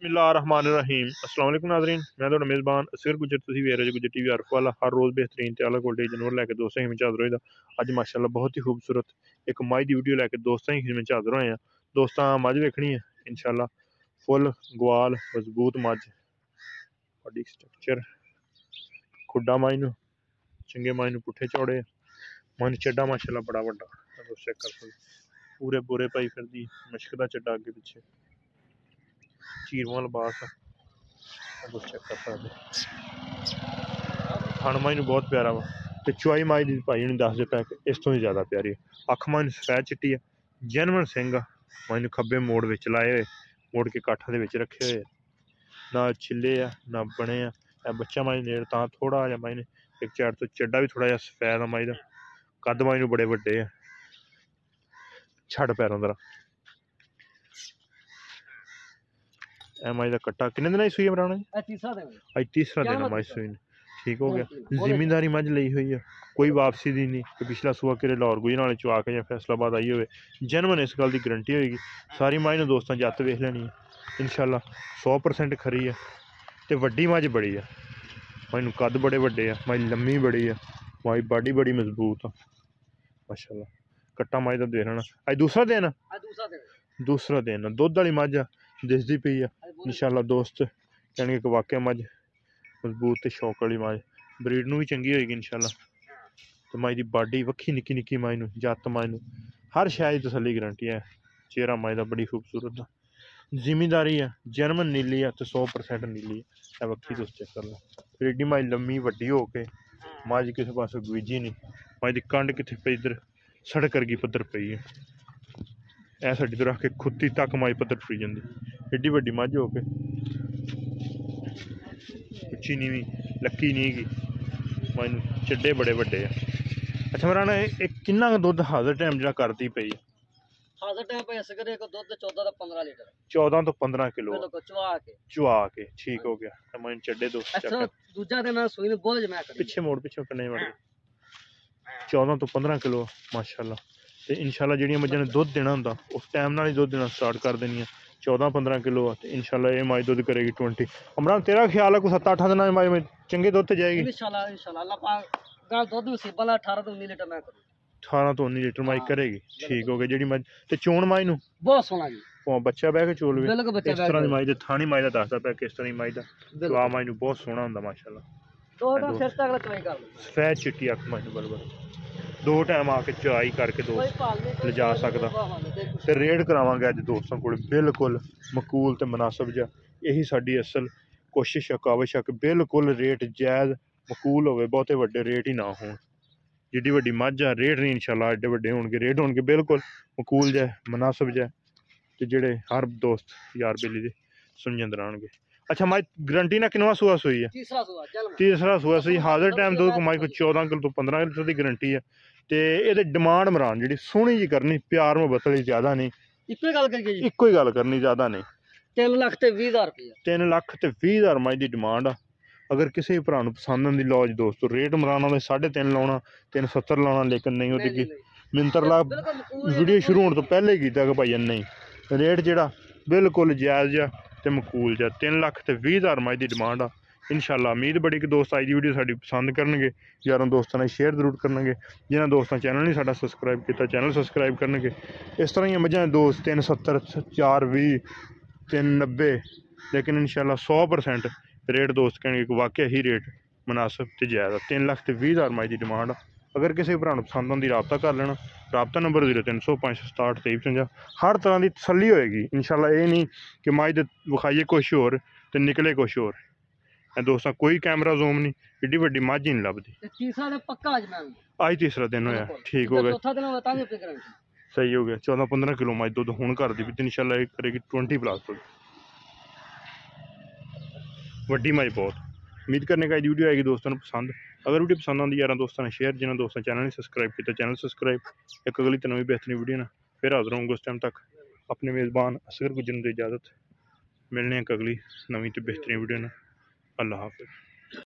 बिस्मिल्लाहिर्रहमानिर्रहीम। अस्सलाम वालेकुम नाज़रीन, मैं तो मेज़बान असगर गुजर तुसीं वेख रहे हो गुजर टीवी आरफ वाला। हर रोज़ बेहतरीन ते आला क्वालिटी जानवर लैके दोस्तें में हाज़र होए दा। अज माशाअल्लाह बहुत ही खूबसूरत एक मझ की वीडियो लैके दोस्तें में हाज़र होए हैं। दोस्तां मझ वेखनी है इंशाअल्लाह, फुल ग्वाल मजबूत मझ, बॉडी स्ट्रक्चर, खुड्डा मझ नूं चंगे, मझ नूं पुट्ठे चौड़े, मझ चड्डा माशाअल्लाह बड़ा वड्डा। तुसीं चेक कर सकदे, पूरे बोरे पाई फिरदी, मशक दा चड्डा अगे पिछे, चीरवां लबास चेक कर सकते। थन मझ नूं बहुत प्यारा वा, ते चुआई मझ दी भाई हुण दसदे पै कि इस तो भी ज़्यादा प्यारी है। अख मझ नूं सफैद चिट्टी है, जैनवन सिंह आ, मझ नूं खब्बे मोड़ विच लाए हुए, मोड़ के काठा दे विच रखे हुए, ना छिले आ ना बने आ। बच्चा मझ नेड़ तां थोड़ा जिहा मझ ने एक चैड़ तो चड्डा भी थोड़ा जिहा सफैद आ मझ दा, कद मझ नूं बड़े वड्डे आ, छड़ पैरों दा। मझ दा कट्टा किन्ने दिनां दी सूई इमरान जी? अज तीसरा दिन मझ सूई ने, ठीक हो गया। जिमीदारी मझ लई हुई है, कोई वापसी दी नहीं कि पिछला सूआ किरे लाहौर गुजर वाले चुआ के या फैसलाबाद आई होवे। जनवन इस गल की गरंटी होएगी। सारी मझ ने दोस्तों जत वेख लैनी है इंशाअल्लाह, 100% खरी है। ते वड्डी मझ बड़ी है, मझ नूं कद बड़े वड्डे आ, मझ लम्मी बड़ी है, मझ बाडी बड़ी मजबूत आ माशाअल्लाह। कट्टा मझ दा देख लेना। अज दूसरा दिन, दूसरा दिन दुध वाली मझ आ, दिसदी पई है इंशाअल्लाह। दोस्त कहने कि वाकई मझ मजबूत ते शौक वाली मझ, ब्रीड नूं भी चंगी होएगी इंशाअल्लाह। तो मझ दी बाडी वक्खी निक्की निक्की मझ नूं, जत मझ नूं हर शै दी तसल्ली गारंटी है। चेहरा मझ दा बड़ी खूबसूरत है, जिमीदारी है, जर्मन नीली है तो 100% नीली है। वक्खी तुस चेक कर लो, फिर एड्डी मझ लम्मी वड्डी हो के मझ किसे पासों गवीजी नहीं, मझ दी कंड कित्थे पई इधर सड़क करगी पद्धर पई है। ऐ साडी तो रख के खुत्ती तक मझ पद्धर टुरी जांदी, एड्डी वड्डी मझ हो के उच्ची नीवी लक्की नहीं गी, मझ नूं चड्डे बड़े वड्डे आ। अच्छा मराना किन्ना दुध हाजर टाइम जिहड़ा करदी पई है? हाजर टाइम पे इस करे को दुध 14 तो 15 लीटर, 14 तो 15 किलो बिल्कुल चुआ के ठीक हो गया। मैं चड्डे दोस्त अच्छा दूजा दिन सूई ने बोझ मैं पिछे मोड़ पिछे कन्ने मड़ 14 तो 15 किलो माशाअल्लाह। ते इंशाअल्लाह जेहड़ियां मज्जां ने दुध देना हुंदा उस टाइम नाल ही दुध देना स्टार्ट कर देनी है। 14-15 किलो ते इंशाअल्लाह ये मझ दुध करेगी 20। अमरान तेरा ख्याल है कुछ 7-8 दिन में चंगे दुध ते जाएगी इंशाअल्लाह। इंशाअल्लाह अल्लाह पाक गाल दुध नसीबा 18 तो 19 लीटर मैं करूं, 18 तो 19 लीटर मझ करेगी ठीक हो गया। जेहड़ी मझ ते चोण मझ नूं बहुत सोहना जी, बच्चा बह के चोल बिल्कुल इस तरह की मझ ते थानी मझ दा दसदा पिया किस तरह की मझ दा चवा मझ नूं बहुत सोहना हुंदा माशाअल्लाह। तो फिर तक चवाई कर सफेद चिट्टी अख मझ नूं बराबर, 2 टाइम आके चवाई करके दोस्त ले जा सकदा। ते रेड करावांगे अज दोस्तों को बिल्कुल मकूल ते मुनासिब जा, यही साडी असल कोशिश है, काविश है कि बिल्कुल रेट जायज़ मकूल होवे, बहुते वड्डे रेट ही ना होण। जिड्डी वड्डी मझ आ रेट नहीं इंशाअल्लाह एड्डे वड्डे होणगे, रेट होणगे बिल्कुल मकूल जाए मुनासिब जाए, ते जेह्ड़े हर दोस्त यार बेली दे सुनी अंदर आउणगे। अच्छा मझ गारंटी ना किनवा सूआ सूई है? तीसरा सूआ सूई। हाजर टाइम दूध मझ को 14 किलो तो 15 लीटर की गारंटी है। ते एह्दे डिमांड मरान जी सोहनी जी करनी, प्यार मुहब्बत वाली ज्यादा नहीं, इक्को ही गल करनी ज्यादा नहीं। 3 लाख ते 20,000 रुपया, 3 लाख ते 20,000 मझ की डिमांड आ। अगर किसी भी भरा पसंद आती लो जी दोस्तों, रेट मराना 3.5 लाना, 370 लाना, लेकिन नहीं होती मिंतर ला वीडियो शुरू होने तो पहले ही किया कि भाई नहीं, रेट जेह्ड़ा बिल्कुल जायज़ जा ते मकूल जा। 3 लाख ते 20,000 मझ की डिमांड आ। इंशाअल्लाह उम्मीद बड़ी कि दोस्त अज की वीडियो साडी पसंद करनगे, यारों दोस्तों ने शेयर जरूर करनगे। जिन्होंने दोस्तों चैनल नहीं साडा सबसक्राइब किया चैनल सबसक्राइब करनगे। इस तरह ही मझां दोस्त 370, 420, 390, लेकिन इंशाअल्लाह 100% रेट दोस्त कहेंगे कि वाकई ही रेट मुनासिब ते जायज़। 3 लाख ते 20,000 मझ की डिमांड। अगर किसी भरा पसंद आती रबता कर लेना, रबता नंबर 0300 567 2355। हर तरह की तसल्ली होएगी इंशाअल्लाह, ये नहीं कि मझ ते विखाइए कुछ होर ते निकले कुछ होर। दोस्तों कोई कैमरा जूम नहीं, एड्डी वड्डी मझ ही नहीं लभदी। अज तीसरा दिन होया ठीक हो गया, सही हो गया। 14-15 किलो मझ दुध हुण कर दी, इंशाअल्लाह करेगी 20 प्लस दुध, वड्डी मझ बहुत। उम्मीद करने का वीडियो आएगी दोस्तों पसंद। अगर वीडियो पसंद आती यार दोस्तों ने शेयर, जिन्होंने दोस्तों चैनल नहीं सबसक्राइब किया चैनल सबसक्राइब। एक अगली तो नवी बेहतरीन वीडियो ना फिर हाजिर होंगे। उस टाइम तक अपने मेज़बान असगर गुजरन की इजाज़त, मिलने एक अगली नवी तो बेहतरीन वीडियो ना। अल्लाह हाफिज़।